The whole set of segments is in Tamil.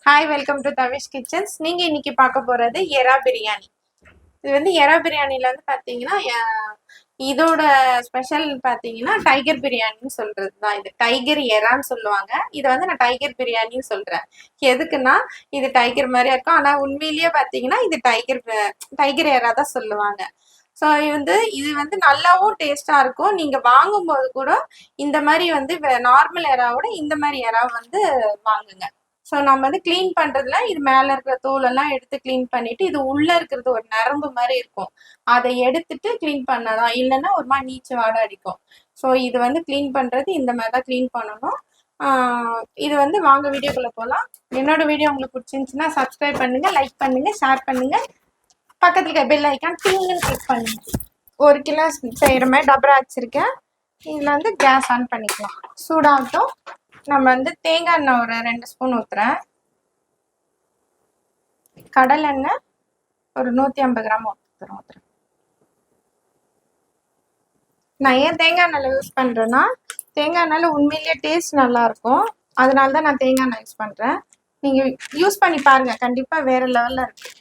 Hi, welcome to Tavish kitchens. நீங்கள் இன்னைக்கு பார்க்க போகிறது எறா பிரியாணி. இது வந்து எறா பிரியாணியில் வந்து பார்த்தீங்கன்னா இதோட ஸ்பெஷல் பார்த்தீங்கன்னா டைகர் பிரியாணின்னு சொல்கிறது தான். இது டைகர் எறான்னு சொல்லுவாங்க. இதை வந்து நான் டைகர் பிரியாணின்னு சொல்கிறேன். எதுக்குன்னா இது டைகர் மாதிரியா இருக்கும், ஆனால் உண்மையிலேயே பார்த்தீங்கன்னா இது டைகர் எறா தான் சொல்லுவாங்க. ஸோ இது வந்து நல்லாவும் டேஸ்ட்டாக இருக்கும். நீங்கள் வாங்கும்போது கூட இந்த மாதிரி வந்து நார்மல் எறாவோட இந்த மாதிரி எறா வந்து வாங்குங்க. ஸோ நம்ம வந்து க்ளீன் பண்ணுறதுல இது மேலே இருக்கிற தோலெல்லாம் எடுத்து க்ளீன் பண்ணிவிட்டு, இது உள்ளே இருக்கிறது ஒரு நரம்பு மாதிரி இருக்கும், அதை எடுத்துட்டு க்ளீன் பண்ணலாம். இல்லைன்னா ஒரு மாதிரி நீச்சு வாடை அடிக்கும். ஸோ இது வந்து க்ளீன் பண்ணுறது இந்த மாதிரி தான் க்ளீன் பண்ணணும். இது வந்து வாங்க வீடியோக்குள்ளே போகலாம். என்னோட வீடியோ உங்களுக்கு பிடிச்சிருந்துச்சுன்னா சப்ஸ்கிரைப் பண்ணுங்கள், லைக் பண்ணுங்கள், ஷேர் பண்ணுங்கள். பக்கத்தில் இருக்க பெல் ஐக்கான் டிங்குன்னு கிளிக் பண்ணுங்கள். 1 கிலோ செய்கிற மாதிரி டபரா வச்சுருக்கேன். இதில் வந்து கேஸ் ஆன் பண்ணிக்கலாம். சூடாகட்டும். நம்ம வந்து தேங்காய் எண்ணெய் ஒரு 2 ஸ்பூன் ஊற்றுறேன். கடலை எண்ணெய் ஒரு 150 கிராம் ஊற்றுறேன். நான் ஏன் தேங்காய் எண்ணெய் யூஸ் பண்ணுறேன்னா, தேங்காய் எண்ணெயில் உண்மையிலேயே டேஸ்ட் நல்லாயிருக்கும். அதனால தான் நான் தேங்காய் எண்ணெய் யூஸ் பண்ணுறேன். நீங்கள் யூஸ் பண்ணி பாருங்கள், கண்டிப்பாக வேறு லெவலில் இருக்குது.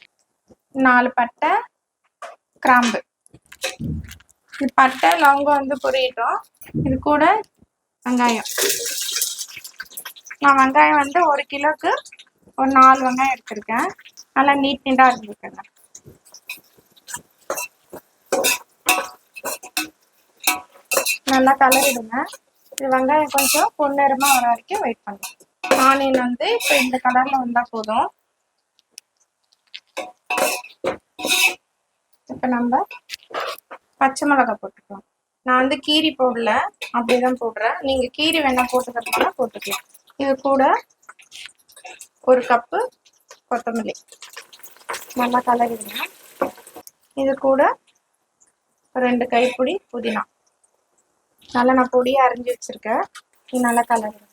4 பட்டை, கிராம்பு. இது பட்டை லவங்கம் வந்து பொரியட்டும். இது கூட வெங்காயம். நான் வெங்காயம் வந்து 1 கிலோக்கு ஒரு 4 வெங்காயம் எடுத்திருக்கேன். நல்லா நீட்டாக இருந்துருக்குங்க. நல்லா கலரிடுங்க. இது வெங்காயம் கொஞ்சம் பொன்னிறமாக வர வரைக்கும் வெயிட் பண்ணுங்க. ஆனியன் வந்து இப்போ இந்த கலரில் வந்தால் போதும். இப்போ நம்ம பச்சை மிளகாய் போட்டுக்கலாம். நான் வந்து கீரி போடல, அப்படிதான் போடுறேன். நீங்கள் கீரி வேணால் போட்டுக்கிறதுனால போட்டுக்கலாம். இது கூட 1 கப்பு கொத்தமல்லி நல்லா கலரிடுங்க. இது கூட 2 கைப்பிடி புதினா நல்லா நான் பொடியை அரைஞ்சி வச்சிருக்கேன். இது நல்லா கலரிடுங்க.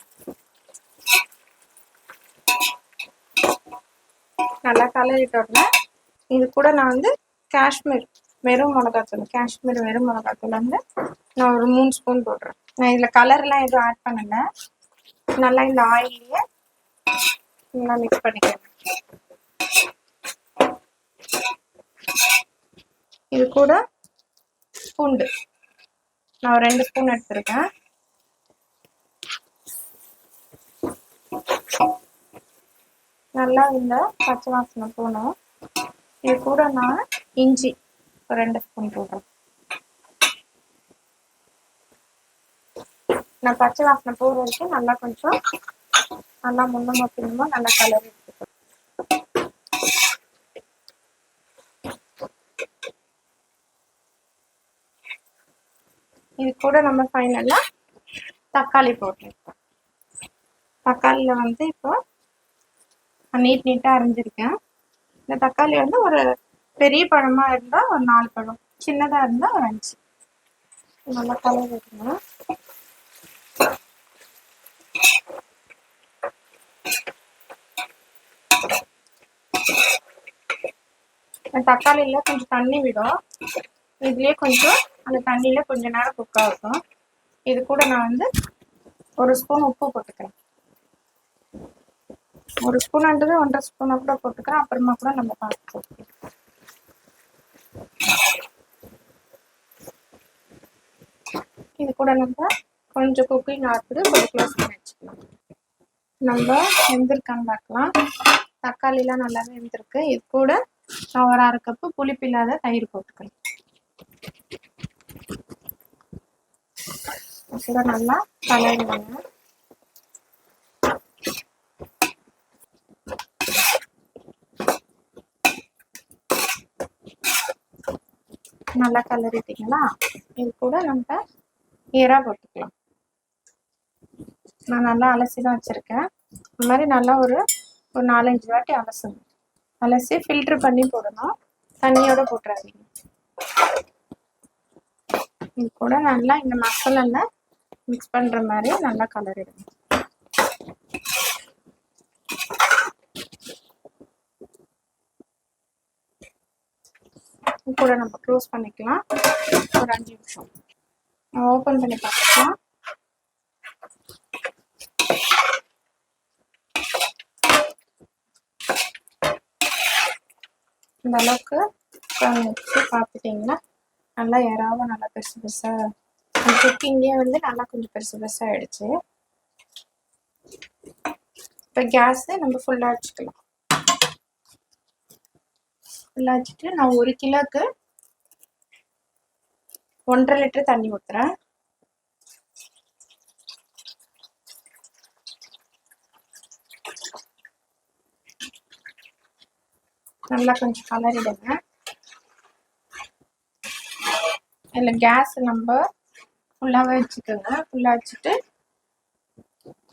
நல்லா கலரிட்டோம்னா இது கூட நான் வந்து காஷ்மீர் வெறும் மிளகாத்தூள் வந்து நான் ஒரு 3 ஸ்பூன் போடுறேன். நான் இதில் கலர்லாம் எதுவும் ஆட் பண்ணலை. நல்லா இந்த ஆயிலையே நல்லா மிக்ஸ் பண்ணிக்கிறேன். இது கூட பூண்டு நான் ஒரு 2 ஸ்பூன் எடுத்திருக்கேன். நல்லா இந்த பச்சை வாசனை போகணும். இது கூட நான் இஞ்சி ஒரு 2 ஸ்பூன் போடுறேன். நான் பச்சை வாசனை போடுற வரைக்கும் நல்லா கொஞ்சம் நல்லா முன்னமா பின்னமா நல்லா கலர் எடுத்துக்கணும். இது கூட நம்ம ஃபைனலாக தக்காளி போட்டுருக்கோம். தக்காளியில் வந்து இப்போ நீட்டாக அரைஞ்சிருக்கேன். இந்த தக்காளி வந்து ஒரு பெரிய பழமாக இருந்தால் ஒரு 4 பழம், சின்னதாக இருந்தால் ஒரு 5. நல்லா கலர் வைக்கணும். தக்காளியில் கொஞ்சம் தண்ணி விடும். இதுலேயே கொஞ்சம் அந்த தண்ணியில் கொஞ்ச நேரம் குக் ஆகும். இது கூட நான் வந்து 1 ஸ்பூன் உப்பு போட்டுக்கிறேன். 1 ஸ்பூன்ன்றது 1.5 ஸ்பூனை கூட போட்டுக்கிறேன். அப்புறமா கூட நம்ம பார்த்து போட்டுக்கலாம். இது கூட நம்ம கொஞ்சம் குக்கிங் ஆகுது, கொஞ்சம் க்ளோஸ் பண்ணி வச்சுக்கலாம். நம்ம வெந்திருக்கான்னு பார்க்கலாம். தக்காளிலாம் நல்லாவே வெந்திருக்கு. இது கூட நான் ஒரு 1/2 கப்பு புளிப்பில்லாத தயிர் போட்டுக்கிறேன். கூட நல்லா கலரிடுங்க. நல்லா கலரிட்டீங்களா? இது கூட நம்ம எறா போட்டுக்கலாம். நான் நல்லா அலசி தான் வச்சுருக்கேன். இந்த மாதிரி நல்லா ஒரு 4-5 வாட்டி அலசணும். அலசி ஃபில்ட்ரு பண்ணி போடணும், தண்ணியோட போட்டுறாதீங்க. இது கூட நல்லா இந்த மசாலாவில் மிக்ஸ் பண்ணுற மாதிரி நல்லா கலரிடுங்க. கூட நம்ம க்ளோஸ் பண்ணிக்கலாம். ஒரு 5 நிமிஷம் ஓப்பன் பண்ணி பார்த்துக்கலாம். இந்த அளவுக்கு வச்சு பார்த்துட்டிங்கன்னா நல்லா இறாவை நல்லா பெருசு பெருசாக குக்கிங்லேயே வந்து நல்லா கொஞ்சம் பெருசு பெருசாக ஆயிடுச்சு. இப்போ கேஸை நம்ம ஃபுல்லாக வச்சுக்கலாம். ஃபுல்லாக வச்சுட்டு நான் 1 கிலோக்கு 1.5 லிட்டர் தண்ணி ஊற்றுறேன். நல்லா கொஞ்சம் கலரிடுங்க. இதில் கேஸ் நம்ம ஃபுல்லாகவே வச்சுக்கோங்க. ஃபுல்லாக வச்சுட்டு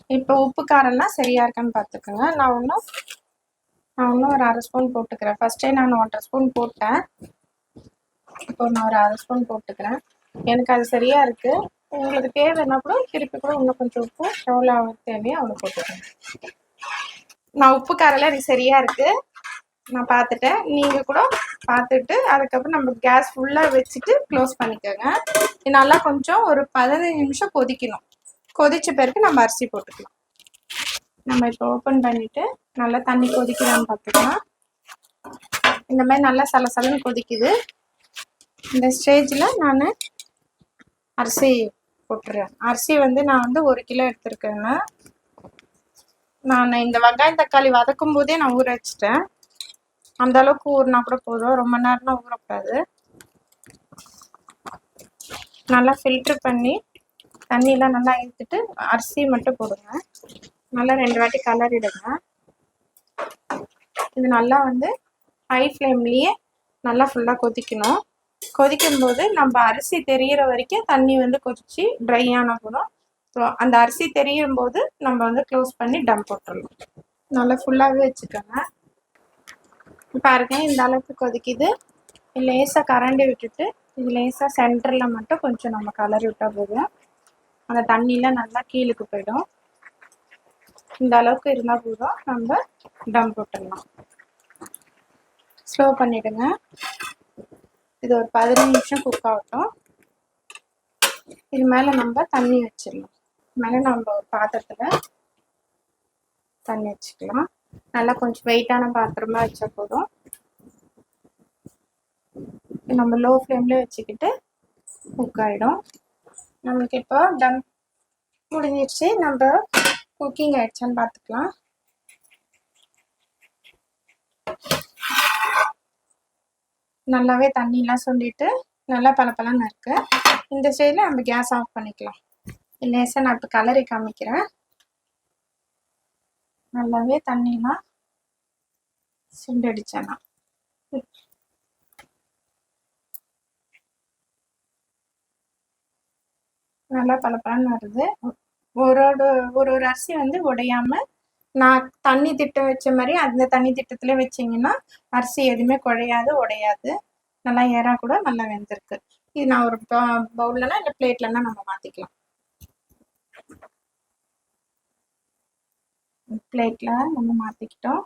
இப்போ உப்பு காரம்லாம் சரியாக இருக்கான்னு பார்த்துக்கோங்க. நான் இன்னும் ஒரு 1/2 ஸ்பூன் போட்டுக்கிறேன். ஃபஸ்ட்டே நான் 1.5 ஸ்பூன் போட்டேன். இப்போ நான் ஒரு 1/2 ஸ்பூன் போட்டுக்கிறேன். எனக்கு அது சரியாக இருக்குது. உங்களுக்கு தேவைன்னா கூட திருப்பி கூட இன்னும் கொஞ்சம் உப்பு எவ்வளோ தேவையோ அவ்வளோ போட்டுக்கிறேன். நான் உப்பு காரெல்லாம் எனக்கு சரியாக இருக்குது. நான் பார்த்துட்டேன். நீங்கள் கூட பார்த்துட்டு அதுக்கப்புறம் நம்ம கேஸ் ஃபுல்லாக வச்சுட்டு க்ளோஸ் பண்ணிக்கோங்க. நல்லா கொஞ்சம் ஒரு 15 நிமிஷம் கொதிக்கணும். கொதித்த பிறகு நம்ம அரிசி போட்டுக்கலாம். நம்ம இப்போ ஓப்பன் பண்ணிவிட்டு நல்லா தண்ணி கொதிக்கலான்னு பார்த்துக்கலாம். இந்த மாதிரி நல்லா சலசலன்னு கொதிக்குது. இந்த ஸ்டேஜில் நான் அரிசி போட்டுறேன். அரிசி வந்து நான் வந்து 1 கிலோ எடுத்துருக்கேங்க. நான் இந்த வெங்காயம் தக்காளி வதக்கும் போதே நான் ஊற வச்சிட்டேன். அந்த அளவுக்கு ஊறினா கூட போதும், ரொம்ப நேரம்லாம் ஊறக்கூடாது. நல்லா ஃபில்ட்ரு பண்ணி தண்ணியெலாம் நல்லா இழுத்துட்டு அரிசி மட்டும் போடுங்க. நல்லா 2 வாட்டி கலரிடுங்க. இது நல்லா வந்து ஹை ஃப்ளேம்லேயே நல்லா ஃபுல்லாக கொதிக்கணும். கொதிக்கும்போது நம்ம அரிசி தெரிகிற வரைக்கும் தண்ணி வந்து கொதித்து ட்ரை ஆன போதும் அந்த அரிசி தெரியும் போது நம்ம வந்து க்ளோஸ் பண்ணி டம் போட்டுடலாம். நல்லா ஃபுல்லாகவே வச்சுக்கோங்க. பாருங்க இந்த அளவுக்கு கொதிக்குது. லேசாக கரண்டி விட்டுட்டு இது லேசாக சென்டரில் மட்டும் கொஞ்சம் நம்ம கலரி விட்டால் போதும். அந்த தண்ணியெலாம் நல்லா கீழுக்கு போயிடும். இந்த அளவுக்கு இருந்தால் போதும், நம்ம டம் போட்டுடலாம். ஸ்லோ பண்ணிவிடுங்க. இது ஒரு 15 நிமிஷம் குக் ஆகட்டும். இது மேலே நம்ம தண்ணி வச்சிடலாம். மேலே நம்ம ஒரு பாத்திரத்தில் தண்ணி வச்சுக்கலாம். நல்லா கொஞ்சம் வெயிட்டான பாத்திரமா வச்சா போதும். நம்ம லோ ஃப்ளேம்லேயே வச்சுக்கிட்டு குக் ஆகிடும். நம்மளுக்கு இப்போ டம் முடிஞ்சிடுச்சு. நம்ம குக்கிங் ஆயிடுச்சான்னு பார்த்துக்கலாம். நல்லாவே தண்ணியெலாம் சுண்டிட்டு நல்லா பளபளன்னு இருக்குது. இந்த ஸ்டேஜில் நம்ம கேஸ் ஆஃப் பண்ணிக்கலாம். லேசாக நான் இப்போ கலரி காமிக்கிறேன். நல்லாவே தண்ணியெலாம் சுண்டடிச்சேன்னா நல்லா பளபளன்னு வருது. ஒரு அரிசி வந்து உடையாம நான் தண்ணி திட்டம் வச்ச மாதிரி அந்த தண்ணி திட்டத்துல வச்சிங்கன்னா அரிசி எதுவுமே குழையாது, உடையாது. நல்லா ஏறா கூட நல்லா வெந்திருக்கு. இது நான் ஒரு பவுல்லனா இல்லை பிளேட்லன்னா நம்ம மாற்றிக்கலாம். பிளேட்டில் நம்ம மாற்றிக்கிட்டோம்.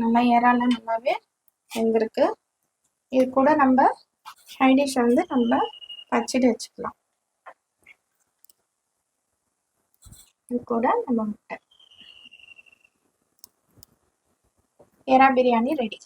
நல்லா ஏறால நல்லாவே வெந்திருக்கு. இது கூட நம்ம சைடிஷ் வந்து நம்ம பச்சடி வச்சுக்கலாம். இது கூட நம்ம முட்டை. எறா பிரியாணி ரெடி.